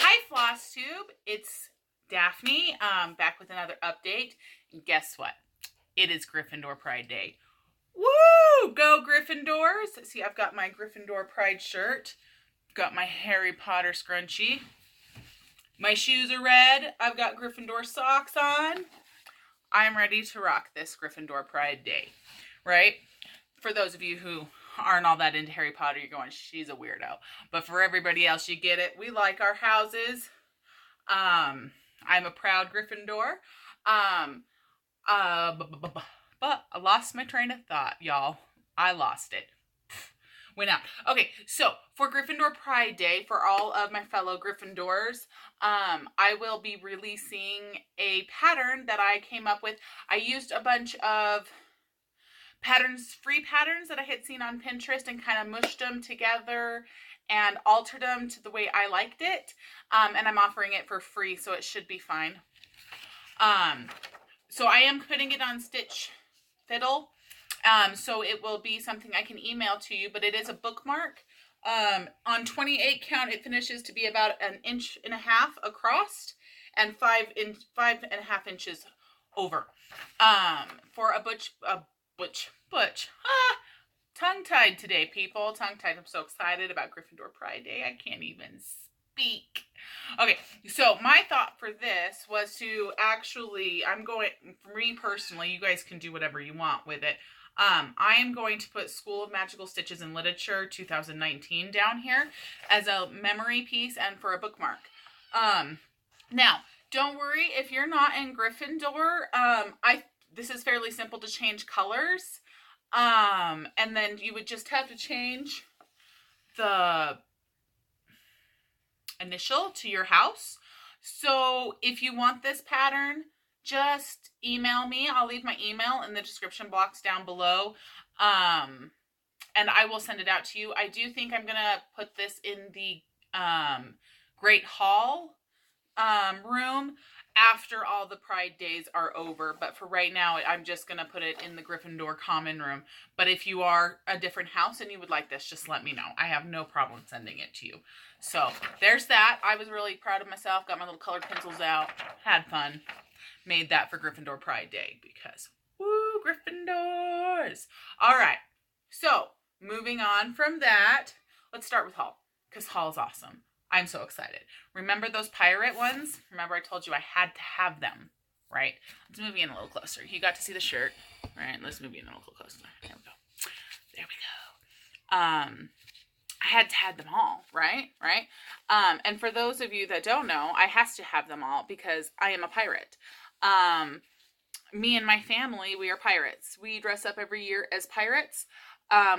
Hi Flosstube, it's Daphne, back with another update. And guess what? It is Gryffindor Pride Day. Woo! Go Gryffindors! See, I've got my Gryffindor Pride shirt. Got my Harry Potter scrunchie. My shoes are red. I've got Gryffindor socks on. I'm ready to rock this Gryffindor Pride Day, right? For those of you who aren't all that into Harry Potter, you're going, she's a weirdo. But for everybody else, you get it. We like our houses. I'm a proud Gryffindor. But I lost my train of thought, y'all. I lost it. Went out. Okay, so for Gryffindor Pride Day, for all of my fellow Gryffindors, I will be releasing a pattern that I came up with. I used a bunch of patterns, free patterns that I had seen on Pinterest and kind of mushed them together and altered them to the way I liked it. And I'm offering it for free, so it should be fine. So I am putting it on Stitch Fiddle. So it will be something I can email to you, but it is a bookmark. On 28 count, it finishes to be about 1.5 inches across and 5.5 inches over. For a butch. Tongue-tied today, people. Tongue-tied. I'm so excited about Gryffindor Pride Day. I can't even speak. Okay, so my thought for this was to actually, for me personally, you guys can do whatever you want with it. I am going to put School of Magical Stitches and Literature 2019 down here as a memory piece and for a bookmark. Now, don't worry if you're not in Gryffindor. This is fairly simple to change colors. And then you would just have to change the initial to your house. So if you want this pattern, just email me. I'll leave my email in the description box down below. And I will send it out to you. I do think I'm going to put this in the Great Hall room after all the Pride days are over. But for right now, I'm just going to put it in the Gryffindor common room. But if you are a different house and you would like this, just let me know. I have no problem sending it to you. So there's that. I was really proud of myself. Got my little colored pencils out. Had fun. Made that for Gryffindor Pride Day because, woo, Gryffindors. All right. So moving on from that, let's start with Hall because Hall is awesome. I'm so excited. Remember those pirate ones? Remember I told you I had to have them, right? Let's move in a little closer. You got to see the shirt. All right, let's move in a little closer. There we go. There we go. I had to have them all, right? And for those of you that don't know, I has to have them all because I am a pirate. Me and my family, we are pirates. We dress up every year as pirates.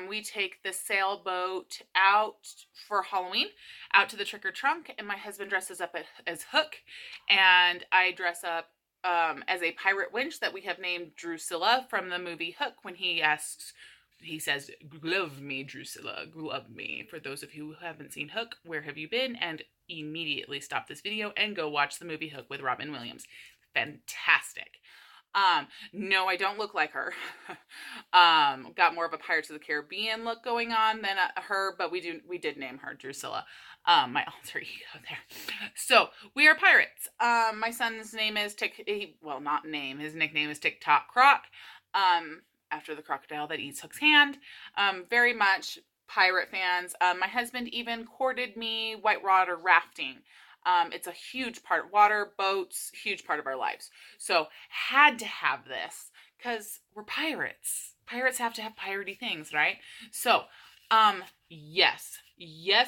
We take the sailboat out for Halloween, out to the trick or trunk, and my husband dresses up as Hook, and I dress up as a pirate winch that we have named Drusilla from the movie Hook. When he says, "Glove me, Drusilla, glove me." For those of you who haven't seen Hook, where have you been? And immediately stop this video and go watch the movie Hook with Robin Williams. Fantastic. No, I don't look like her. Got more of a Pirates of the Caribbean look going on than her, but we did name her Drusilla. My alter ego there. So we are pirates. My son's name is his nickname is TikTok Croc. After the crocodile that eats Hook's hand. Very much pirate fans. My husband even courted me whitewater rafting. It's a huge part, water, boats, huge part of our lives. So had to have this because we're pirates. Pirates have to have piratey things, right? So, yes,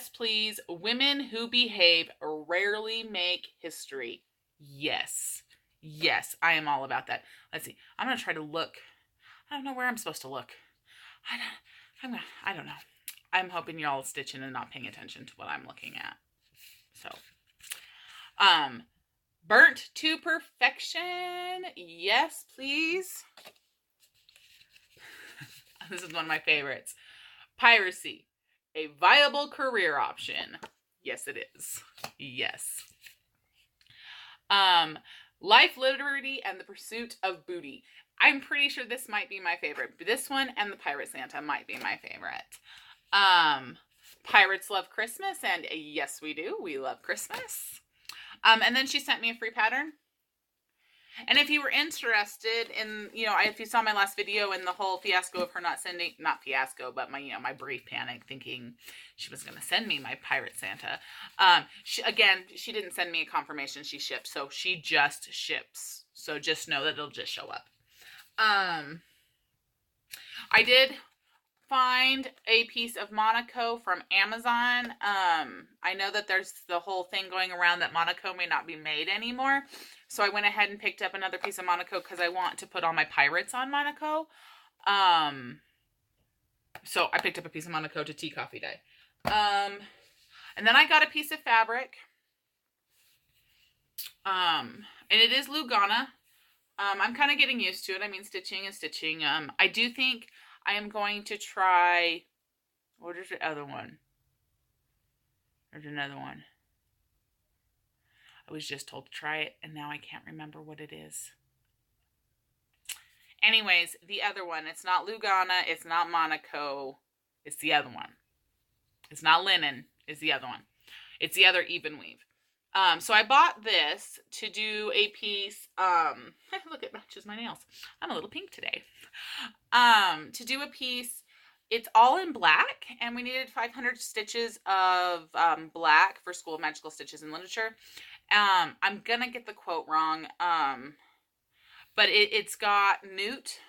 please. Women who behave rarely make history. Yes, I am all about that. Let's see. I'm going to try to look. I don't know where I'm supposed to look. I don't know. I'm hoping y'all stitching and not paying attention to what I'm looking at. So. Burnt to perfection. Yes, please. This is one of my favorites. Piracy, a viable career option. Yes, it is. Yes. Life, liberty, and the pursuit of booty. I'm pretty sure this might be my favorite. This one and the Pirate Santa might be my favorite. Pirates love Christmas, and yes, we do. We love Christmas. And then she sent me a free pattern. And if you were interested in, if you saw my last video and the whole fiasco of her not fiasco, but my brief panic thinking she was going to send me my Pirate Santa. She didn't send me a confirmation she shipped, so she just ships. So just know that it'll just show up. I did find a piece of Monaco from Amazon. I know that there's the whole thing going around that Monaco may not be made anymore. So I went ahead and picked up another piece of Monaco because I want to put all my pirates on Monaco. So I picked up a piece of Monaco to tea coffee day. And then I got a piece of fabric. And it is Lugana. I'm kind of getting used to it. I mean, stitching is stitching. I do think I am going to try, what is the other one? There's another one. I was just told to try it, and now I can't remember what it is. Anyways, the other one. It's not Lugana. It's not Monaco. It's the other one. It's not linen. It's the other one. It's the other even weave. So I bought this to do a piece. Look, it matches my nails. I'm a little pink today. To do a piece. It's all in black, and we needed 500 stitches of black for School of Magical Stitches and Literature. I'm gonna get the quote wrong, but it's got Newt.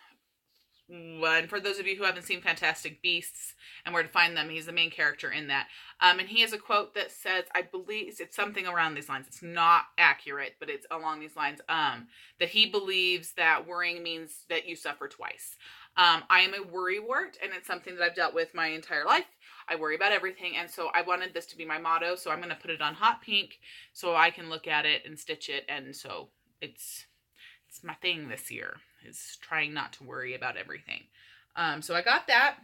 And for those of you who haven't seen Fantastic Beasts and where to find them, he's the main character in that. And he has a quote that says, I believe it's something around these lines. It's not accurate, but it's along these lines. That he believes that worrying means that you suffer twice. I am a worrywart, and it's something that I've dealt with my entire life. I worry about everything, and so I wanted this to be my motto, so I'm going to put it on hot pink so I can look at it and stitch it, and so it's my thing this year, is trying not to worry about everything. So I got that.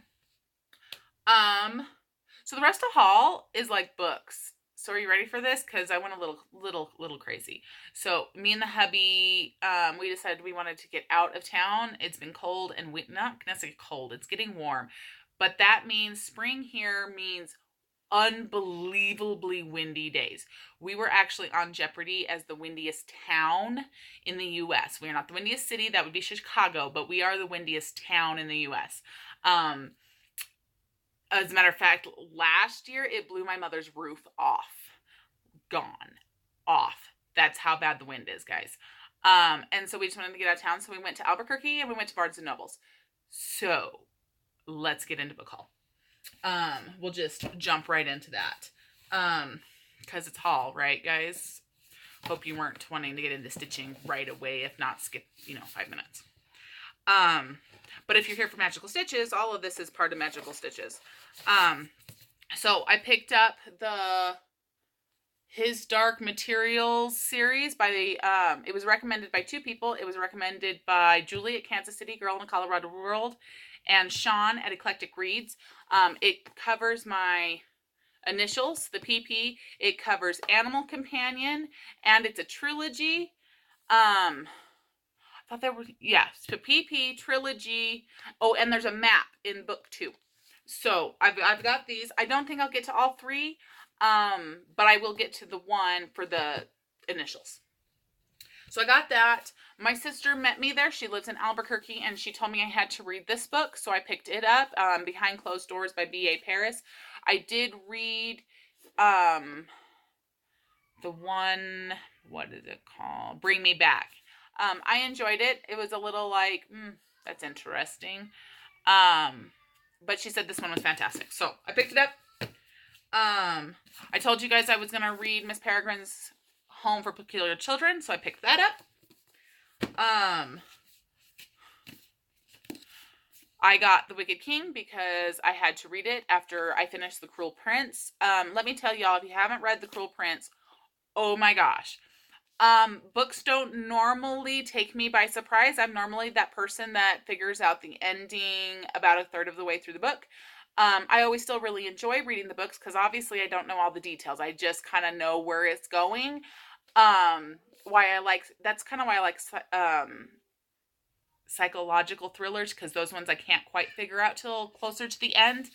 So the rest of the haul is like books. So are you ready for this? Because I went a little crazy. So me and the hubby, we decided we wanted to get out of town. It's been cold and not necessarily cold. It's getting warm. But that means spring here means unbelievably windy days. We were actually on jeopardy as the windiest town in the U.S. We are not the windiest city. That would be Chicago. But we are the windiest town in the U.S. As a matter of fact, last year, it blew my mother's roof off. Gone. Off. That's how bad the wind is, guys. And so we just wanted to get out of town. So we went to Albuquerque and we went to Barnes & Nobles. So let's get into book haul. We'll just jump right into that. Because it's haul, right, guys? Hope you weren't wanting to get into stitching right away. If not, skip, 5 minutes. But if you're here for Magical Stitches, all of this is part of Magical Stitches. So I picked up the His Dark Materials series by it was recommended by 2 people. It was recommended by Julie at Kansas City, Girl in a Colorado World, and Sean at Eclectic Reads. It covers my initials, the PP. It covers Animal Companion, and it's a trilogy. I thought there were, so PP, trilogy. Oh, and there's a map in book 2. So I've got these. I don't think I'll get to all 3, but I will get to the one for the initials. So I got that. My sister met me there. She lives in Albuquerque, and she told me I had to read this book, so I picked it up, Behind Closed Doors by B.A. Paris. I did read the one, what is it called? Bring Me Back. I enjoyed it. It was a little like, that's interesting. But she said this one was fantastic. So I picked it up. I told you guys I was going to read Miss Peregrine's Home for Peculiar Children. So I picked that up. I got The Wicked King because I had to read it after I finished The Cruel Prince. Let me tell y'all, if you haven't read The Cruel Prince, oh my gosh. Books don't normally take me by surprise. I'm normally that person that figures out the ending about a third of the way through the book. I always still really enjoy reading the books because obviously I don't know all the details. I just kind of know where it's going. That's kind of why I like psychological thrillers, because those ones I can't quite figure out till closer to the end.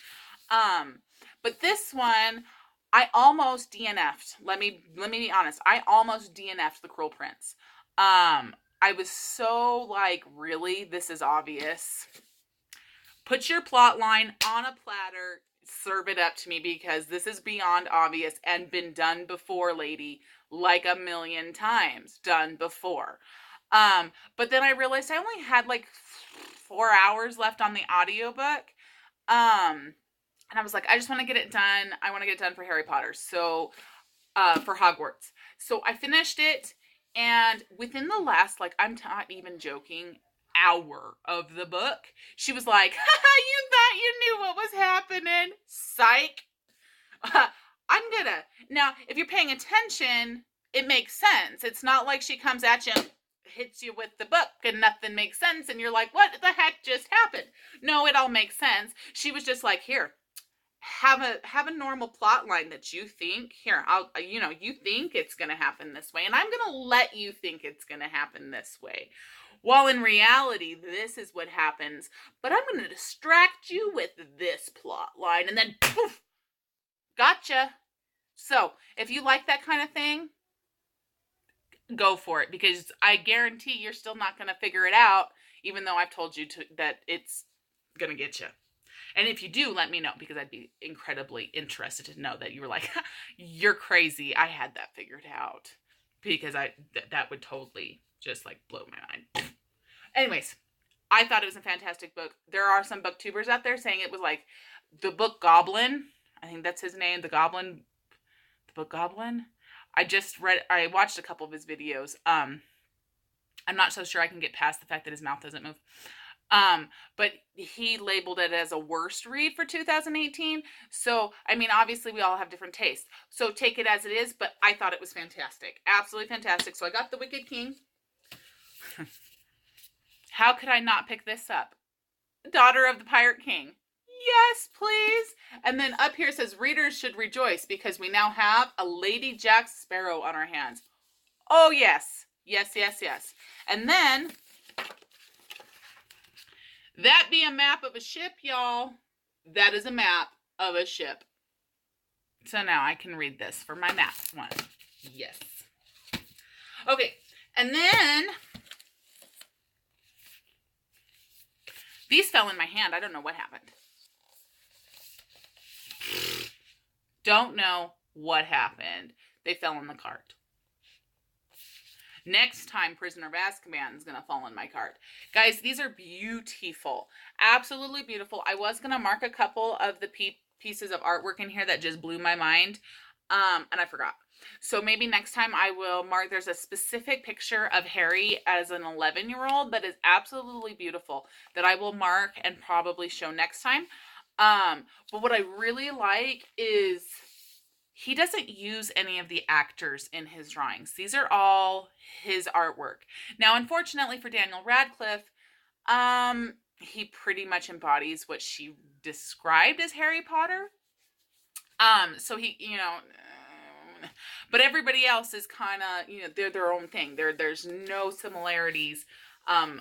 But this one, I almost DNF'd. Let me be honest. I almost DNF'd The Cruel Prince. I was so like, really? This is obvious. Put your plot line on a platter, serve it up to me, because this is beyond obvious and been done before, lady. Like a million times done before. But then I realized I only had like 4 hours left on the audiobook. And I was like, I just want to get it done. I want to get it done for Harry Potter. So, for Hogwarts. So I finished it, and within the last, like, I'm not even joking, hour of the book, she was like, you thought you knew what was happening. Psych. Now, if you're paying attention, it makes sense. It's not like she comes at you, hits you with the book, and nothing makes sense, and you're like, what the heck just happened? No, it all makes sense. She was just like, here, have a normal plot line that you think, here, you think it's going to happen this way, and I'm going to let you think it's going to happen this way. While in reality, this is what happens, but I'm going to distract you with this plot line, and then poof, gotcha. So, if you like that kind of thing, go for it, because I guarantee you're still not going to figure it out, even though I've told you that it's going to get you. And if you do, let me know, because I'd be incredibly interested to know that you were like, you're crazy. I had that figured out, because that would totally just like blow my mind. Anyways, I thought it was a fantastic book. There are some booktubers out there saying it was like the book Goblin. I think that's his name. The book Goblin. I watched a couple of his videos. I'm not so sure I can get past the fact that his mouth doesn't move. But he labeled it as a worst read for 2018. So, I mean, obviously we all have different tastes. So take it as it is, but I thought it was fantastic. Absolutely fantastic. So I got The Wicked King. How could I not pick this up? Daughter of the Pirate King. Yes, please. And then up here it says, readers should rejoice because we now have a Lady Jack Sparrow on our hands. Oh, yes. Yes, yes, yes. And then, that be a map of a ship, y'all. That is a map of a ship. So now I can read this for my math one. Yes. Okay. And then, these fell in my hand. I don't know what happened. Don't know what happened. They fell in the cart. Next time, Prisoner of Azkaban is going to fall in my cart. Guys, these are beautiful. Absolutely beautiful. I was going to mark a couple of the pieces of artwork in here that just blew my mind. And I forgot. So maybe next time I will mark. There's a specific picture of Harry as an 11-year-old that is absolutely beautiful that I will mark and probably show next time. But what I really like is he doesn't use any of the actors in his drawings. These are all his artwork. Now, unfortunately for Daniel Radcliffe, he pretty much embodies what she described as Harry Potter. So he, but everybody else is kind of, they're their own thing. There's no similarities.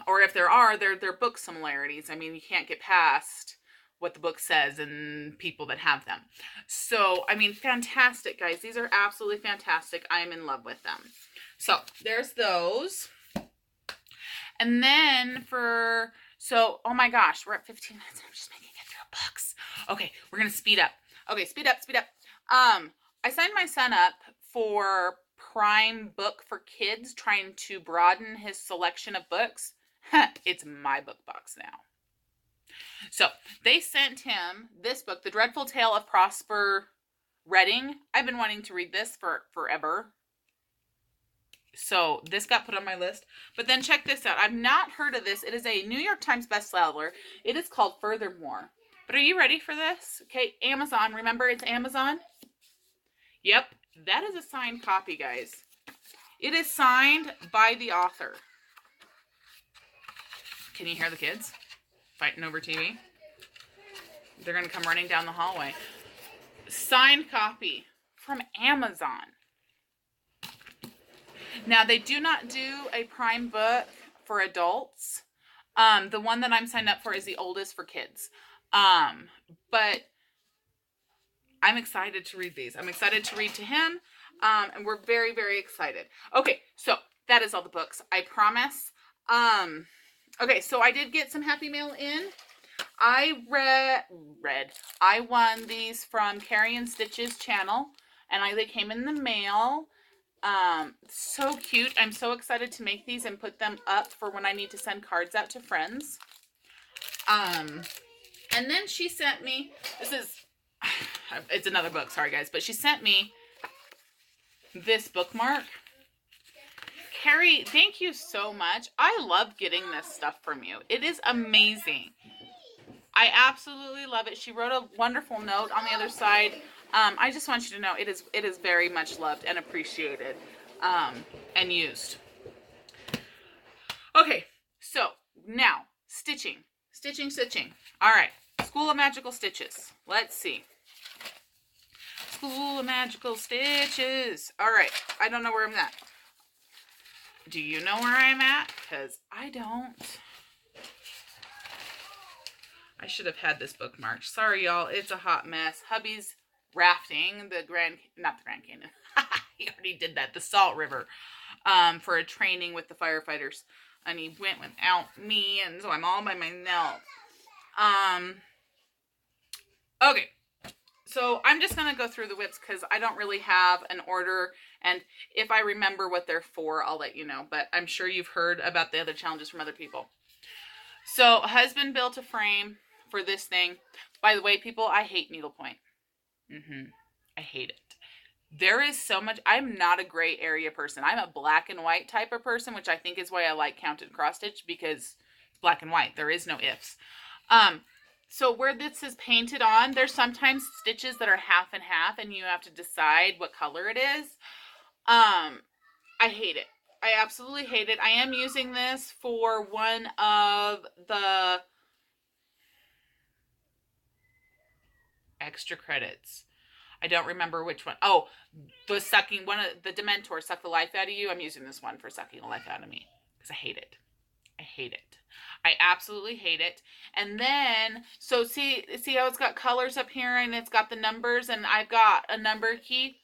Or if there are, they're book similarities. I mean, you can't get past what the book says and people that have them. So, I mean, fantastic, guys. These are absolutely fantastic. I am in love with them. So, there's those. And then oh my gosh, we're at 15 minutes. I'm just making it through books. Okay, we're going to speed up. Okay, speed up. I signed my son up for Prime Book for Kids, trying to broaden his selection of books. It's my book box now. So, they sent him this book, The Dreadful Tale of Prosper Redding. I've been wanting to read this for forever. So, this got put on my list. But then check this out. I've not heard of this. It is a New York Times bestseller. It is called Furthermore. But are you ready for this? Okay, Amazon. Remember, it's Amazon? Yep, that is a signed copy, guys. It is signed by the author. Can you hear the kids fighting over TV? They're going to come running down the hallway. Signed copy from Amazon. Now, they do not do a Prime book for adults. The one that I'm signed up for is the oldest for kids. But I'm excited to read these. I'm excited to read to him. And we're very, very excited. Okay, so that is all the books, I promise. Okay, so I did get some Happy Mail in. I won these from Carrie and Stitch's channel, and they came in the mail. So cute. I'm so excited to make these and put them up for when I need to send cards out to friends. And then she sent me, it's another book, sorry guys, but she sent me this bookmark. Carrie, thank you so much. I love getting this stuff from you. It is amazing. I absolutely love it. She wrote a wonderful note on the other side. I just want you to know it is very much loved and appreciated, and used. Okay, so now stitching. All right, School of Magical Stitches. Let's see. School of Magical Stitches. All right, I don't know where I'm at. Do you know where I'm at? Because I don't. I should have had this bookmarked. Sorry, y'all. It's a hot mess. Hubby's rafting not the Grand Canyon. He already did that. The Salt River, for a training with the firefighters. And he went without me, and so I'm all by myself. Okay. So I'm just going to go through the whips because I don't really have an order. And if I remember what they're for, I'll let you know. But I'm sure you've heard about the other challenges from other people. So husband built a frame for this thing. By the way, people, I hate needlepoint. I hate it. There is so much. I'm not a gray area person. I'm a black and white type of person, which I think is why I like counted cross stitch, because it's black and white. There is no ifs. So where this is painted on, there's sometimes stitches that are half and half, and you have to decide what color it is. I hate it. I absolutely hate it. I am using this for one of the extra credits. I don't remember which one. Oh, the sucking one, of the Dementor, suck the life out of you. I'm using this one for sucking the life out of me because I hate it. I hate it. I absolutely hate it. And then, so see how it's got colors up here and it's got the numbers, and I've got a number key.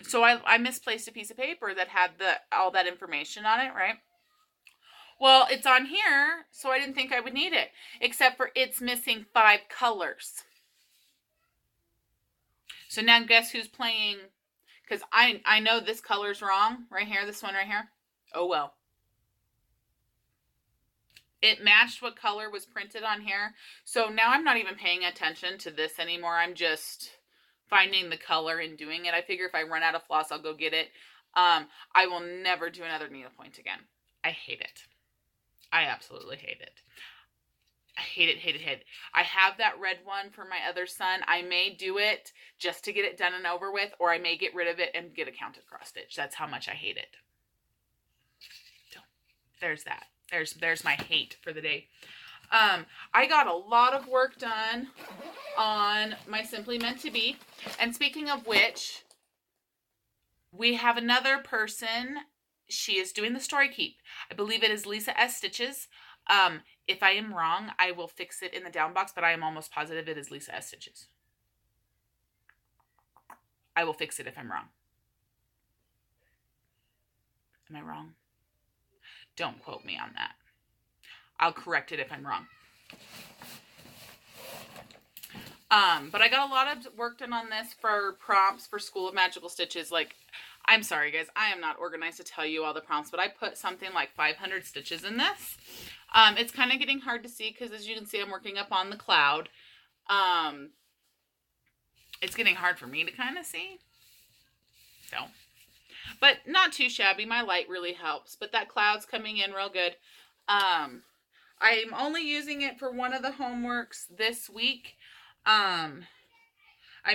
So I misplaced a piece of paper that had all that information on it, right? Well, it's on here, so I didn't think I would need it, except for it's missing 5 colors. So now guess who's playing? Because I know this color's wrong right here, this one right here. Oh well. It matched what color was printed on here. So now I'm not even paying attention to this anymore. I'm just finding the color and doing it. I figure if I run out of floss, I'll go get it. I will never do another needlepoint again. I hate it. I absolutely hate it. I hate it, hate it, hate it. I have that red one for my other son. I may do it just to get it done and over with, or I may get rid of it and get a counted cross stitch. That's how much I hate it. So there's that. There's my hate for the day. I got a lot of work done on my Simply Meant to Be. And speaking of which, we have another person. She is doing the story keep. I believe it is Lisa S. Stitches. If I am wrong, I will fix it in the down box, but I am almost positive it is Lisa S. Stitches. I will fix it if I'm wrong. Am I wrong? Don't quote me on that. I'll correct it if I'm wrong. But I got a lot of work done on this for prompts for School of Magical Stitches. Like, I'm sorry guys, I am not organized to tell you all the prompts, but I put something like 500 stitches in this. It's kind of getting hard to see because, as you can see, I'm working up on the cloud. It's getting hard for me to kind of see. So, but not too shabby. My light really helps, but that cloud's coming in real good. I'm only using it for one of the homeworks this week. I'm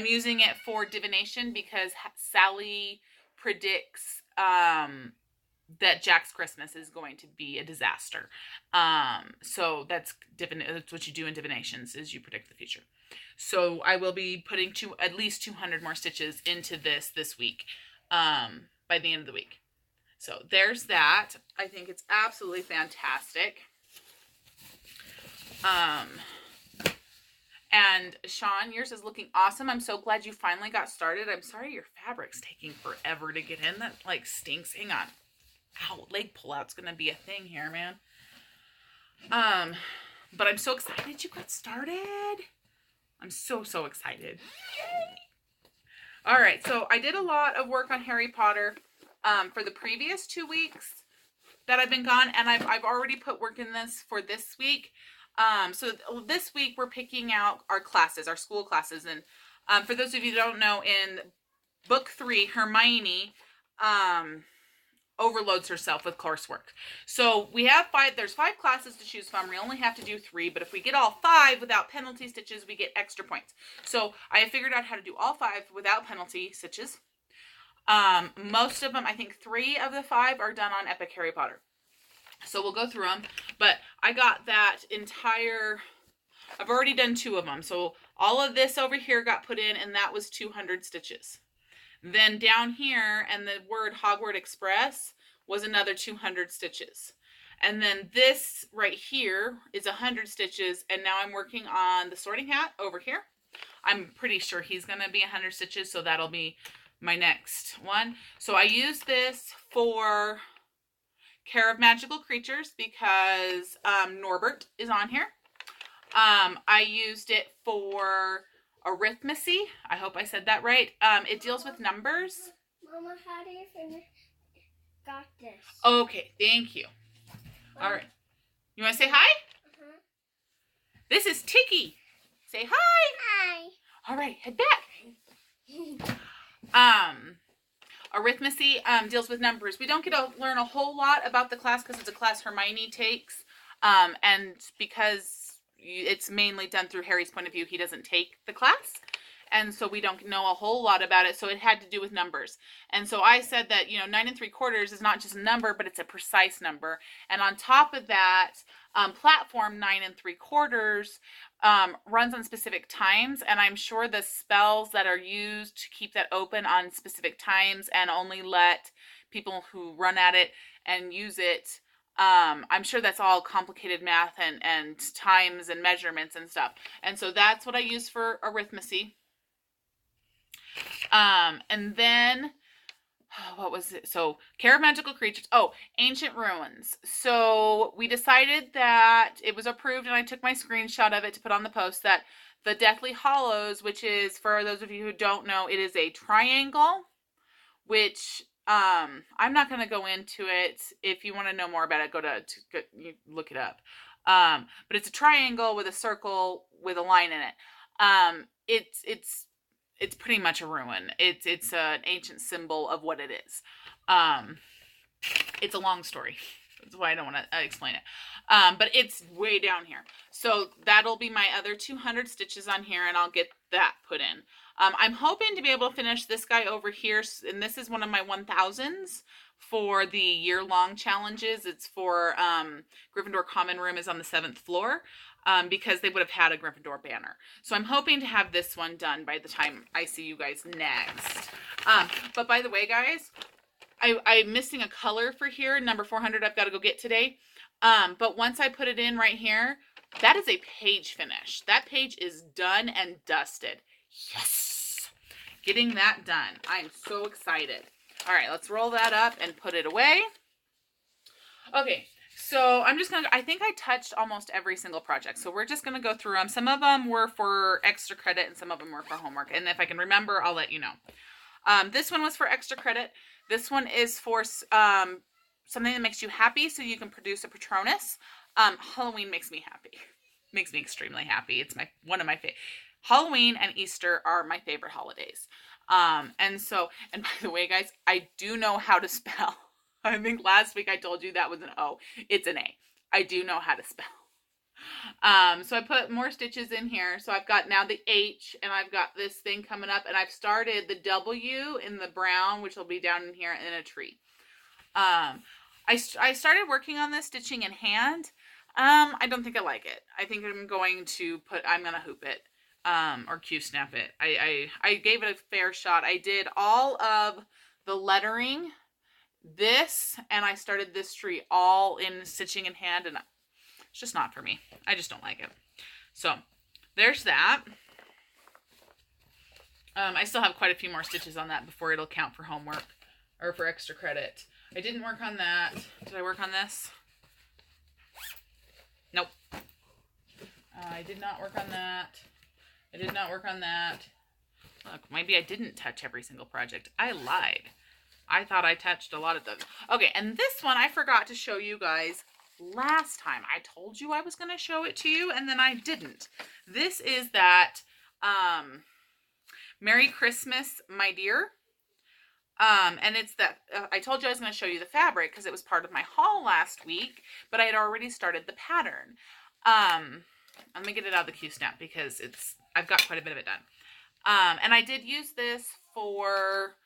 using it for divination because Sally predicts that Jack's Christmas is going to be a disaster. So that's what you do in divinations, is you predict the future. So I will be putting at least 200 more stitches into this week, by the end of the week. So there's that. I think it's absolutely fantastic. And Sean, yours is looking awesome. I'm so glad you finally got started. I'm sorry your fabric's taking forever to get in. That like stinks. Hang on. Ow, leg pullout's gonna be a thing here, man. But I'm so excited you got started. I'm so excited. Yay! All right, so I did a lot of work on Harry Potter for the previous 2 weeks that I've been gone, and I've already put work in this for this week. So this week we're picking out our classes, our school classes, and for those of you who don't know, in book 3, Hermione overloads herself with coursework. So we have there's 5 classes to choose from. We only have to do 3, but if we get all 5 without penalty stitches, we get extra points. So I have figured out how to do all 5 without penalty stitches. Most of them, I think 3 of the 5 are done on Epic Harry Potter. So we'll go through them, but I got that I've already done 2 of them. So all of this over here got put in, and that was 200 stitches. Then down here, and the word Hogwarts Express was another 200 stitches. And then this right here is 100 stitches, and now I'm working on the Sorting Hat over here. I'm pretty sure he's going to be 100 stitches, so that'll be my next one. So I use this for Care of Magical Creatures because Norbert is on here. I used it for Arithmancy. I hope I said that right. It deals with numbers. Mama, how do you finish? Got this. Okay, thank you. All right. You want to say hi? Uh-huh. This is Tiki. Say hi. Hi. All right, head back. Arithmancy deals with numbers. We don't get to learn a whole lot about the class because it's a class Hermione takes. And because it's mainly done through Harry's point of view, he doesn't take the class. And so we don't know a whole lot about it. So it had to do with numbers. And so I said that, 9 3/4 is not just a number, but it's a precise number. And on top of that, platform 9 3/4 runs on specific times. And I'm sure the spells that are used to keep that open on specific times and only let people who run at it and use it, I'm sure that's all complicated math and times and measurements and stuff. And so that's what I use for Arithmancy. And then, what was it? So, Care of Magical Creatures. Oh, Ancient Ruins. So, we decided that it was approved, and I took my screenshot of it to put on the post, that the Deathly Hallows, which is, for those of you who don't know, it is a triangle, which, I'm not going to go into it. If you want to know more about it, you look it up. But it's a triangle with a circle with a line in it. It's pretty much a ruin. It's an ancient symbol of what it is. It's a long story. That's why I don't want to explain it. But it's way down here. So that'll be my other 200 stitches on here, and I'll get that put in. I'm hoping to be able to finish this guy over here, and this is one of my 1000s for the year-long challenges. It's for Gryffindor Common Room is on the 7th floor. Because they would have had a Gryffindor banner. So I'm hoping to have this one done by the time I see you guys next. But by the way, guys, I'm missing a color for here. Number 400 I've got to go get today. But once I put it in right here, that is a page finish. That page is done and dusted. Yes! Getting that done. I'm so excited. All right, let's roll that up and put it away. Okay. So I'm just going to, I think I touched almost every single project. So we're just going to go through them. Some of them were for extra credit and some of them were for homework. And if I can remember, I'll let you know. This one was for extra credit. This one is for something that makes you happy so you can produce a Patronus. Halloween makes me happy. Makes me extremely happy. It's one of my favorite. Halloween and Easter are my favorite holidays. And by the way, guys, I do know how to spell. I think last week I told you that was an O. It's an A. I do know how to spell. So I put more stitches in here. So I've got now the H, and I've got this thing coming up, and I've started the W in the brown, which will be down in here in a tree. I started working on this stitching in hand. I don't think I like it. I think I'm going to hoop it, or Q-snap it. I gave it a fair shot. I did all of the lettering, this, and I started this tree all in stitching in hand, and it's just not for me. I just don't like it. So there's that. I still have quite a few more stitches on that before it'll count for homework or for extra credit. I didn't work on that. Did I work on this? Nope. I did not work on that. I did not work on that. Look, maybe I didn't touch every single project. I lied. I thought I touched a lot of them. Okay, and this one I forgot to show you guys last time. I told you I was going to show it to you, and then I didn't. This is that Merry Christmas, My Dear. And it's that, I told you I was going to show you the fabric because it was part of my haul last week, but I had already started the pattern. Let me get it out of the Q-Snap because I've got quite a bit of it done. And I did use this for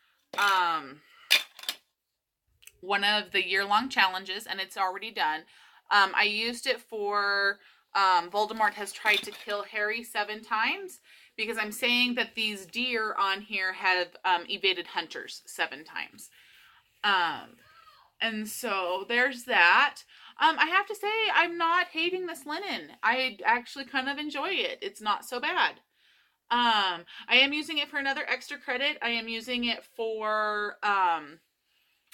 one of the year-long challenges, and it's already done. I used it for Voldemort has tried to kill Harry 7 times, because I'm saying that these deer on here have evaded hunters 7 times. And so there's that. I have to say, I'm not hating this linen. I actually kind of enjoy it. It's not so bad. I am using it for another extra credit. I am using it for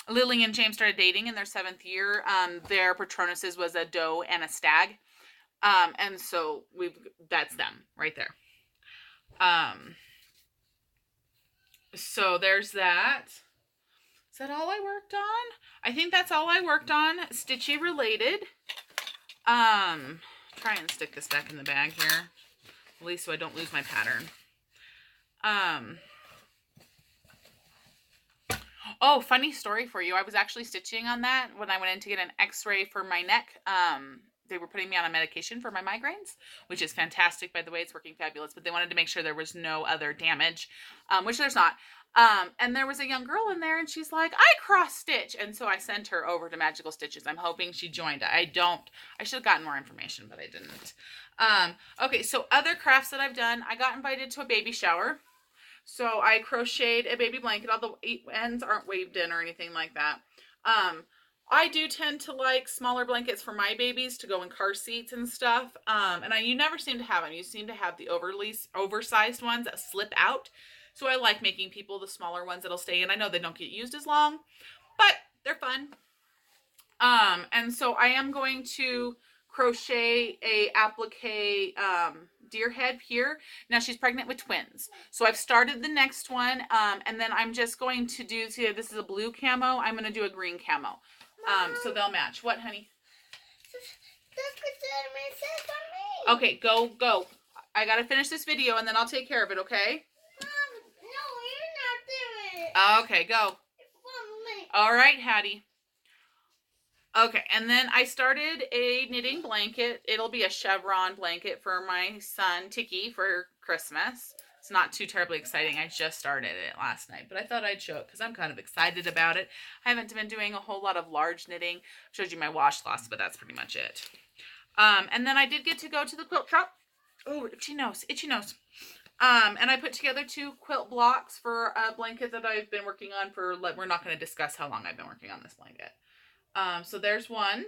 Lily and James started dating in their 7th year. Their Patronuses was a doe and a stag. And so that's them right there. So there's that. Is that all I worked on? I think that's all I worked on, stitchy related. Try and stick this back in the bag here, at least so I don't lose my pattern. Oh, funny story for you. I was actually stitching on that when I went in to get an x-ray for my neck. They were putting me on a medication for my migraines, which is fantastic, by the way. It's working fabulous, but they wanted to make sure there was no other damage, which there's not. And there was a young girl in there, and she's like, I cross-stitch. And so I sent her over to Magical Stitches. I'm hoping she joined. I should have gotten more information, but I didn't. Okay, so other crafts that I've done. I got invited to a baby shower. So I crocheted a baby blanket. All the ends aren't waved in or anything like that. I do tend to like smaller blankets for my babies to go in car seats and stuff. And you never seem to have them. You seem to have the oversized ones that slip out. So I like making people the smaller ones that'll stay in. I know they don't get used as long, but they're fun. And so I am going to crochet a applique deer head here. Now she's pregnant with twins. So I've started the next one. And then I'm just going to do, see, this is a blue camo. I'm going to do a green camo. So they'll match. What, honey? Okay, go. I got to finish this video and then I'll take care of it, okay? No, you're not doing it. Okay, go. All right, Hattie. Okay, and then I started a knitting blanket. It'll be a chevron blanket for my son, Tiki, for Christmas. It's not too terribly exciting. I just started it last night, but I thought I'd show it because I'm kind of excited about it. I haven't been doing a whole lot of large knitting. I showed you my washcloths, but that's pretty much it. And then I did get to go to the quilt shop. Oh, itchy nose, itchy nose. And I put together 2 quilt blocks for a blanket that I've been working on for, we're not going to discuss how long I've been working on this blanket. So there's 1.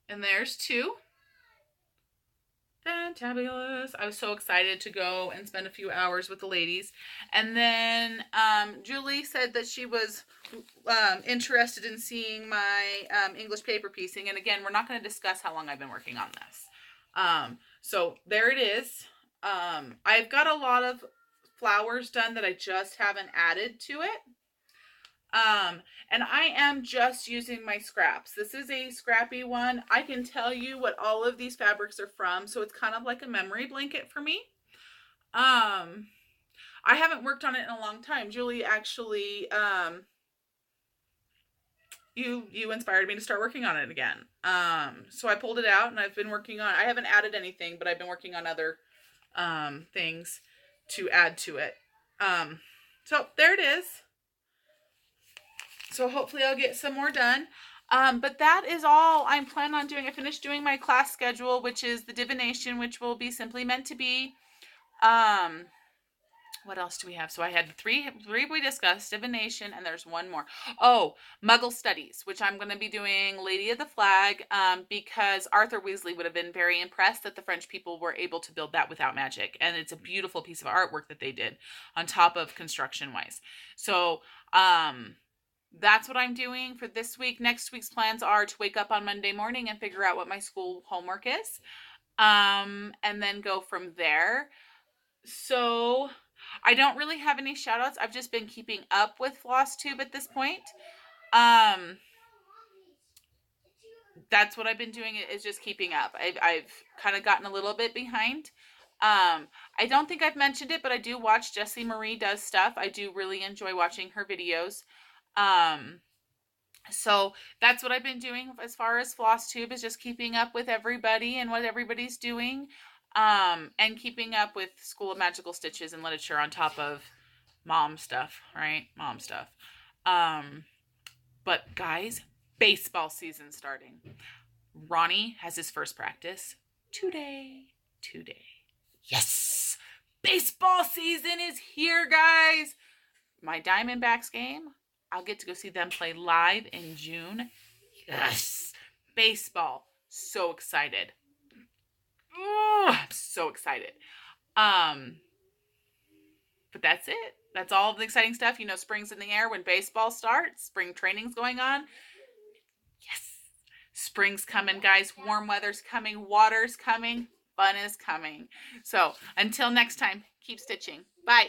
And there's 2. Fantabulous. I was so excited to go and spend a few hours with the ladies. And then Julie said that she was interested in seeing my English paper piecing. And again, we're not going to discuss how long I've been working on this. So there it is. I've got a lot of flowers done that I just haven't added to it. And I am just using my scraps. This is a scrappy one. I can tell you what all of these fabrics are from, so it's kind of like a memory blanket for me. I haven't worked on it in a long time. Julie actually, you inspired me to start working on it again. So I pulled it out and I've been working on, I haven't added anything, but I've been working on other, things to add to it. So there it is. So hopefully I'll get some more done. But that is all I'm planning on doing. I finished doing my class schedule, which is the divination, which will be simply meant to be. What else do we have? So I had three we discussed, divination, and there's one more. Oh, Muggle studies, which I'm going to be doing Lady of the Flag, because Arthur Weasley would have been very impressed that the French people were able to build that without magic, and it's a beautiful piece of artwork that they did on top of construction wise. So that's what I'm doing for this week. Next week's plans are to wake up on Monday morning and figure out what my school homework is, and then go from there. So I don't really have any shout outs. I've just been keeping up with Flosstube at this point. That's what I've been doing, is just keeping up. I've kind of gotten a little bit behind. I don't think I've mentioned it, but I do watch Jessie Marie Does Stuff. I do really enjoy watching her videos. So that's what I've been doing as far as Flosstube, is just keeping up with everybody and what everybody's doing. And keeping up with School of Magical Stitches and Literature on top of mom stuff, right? Mom stuff. But guys, baseball season starting. Ronnie has his first practice today. Yes! Baseball season is here, guys! My Diamondbacks game, I'll get to go see them play live in June. Yes! Baseball. So excited. Oh, I'm so excited. But that's it. That's all of the exciting stuff. You know, spring's in the air when baseball starts. Spring training's going on. Yes. Spring's coming, guys. Warm weather's coming. Water's coming. Fun is coming. So until next time, keep stitching. Bye.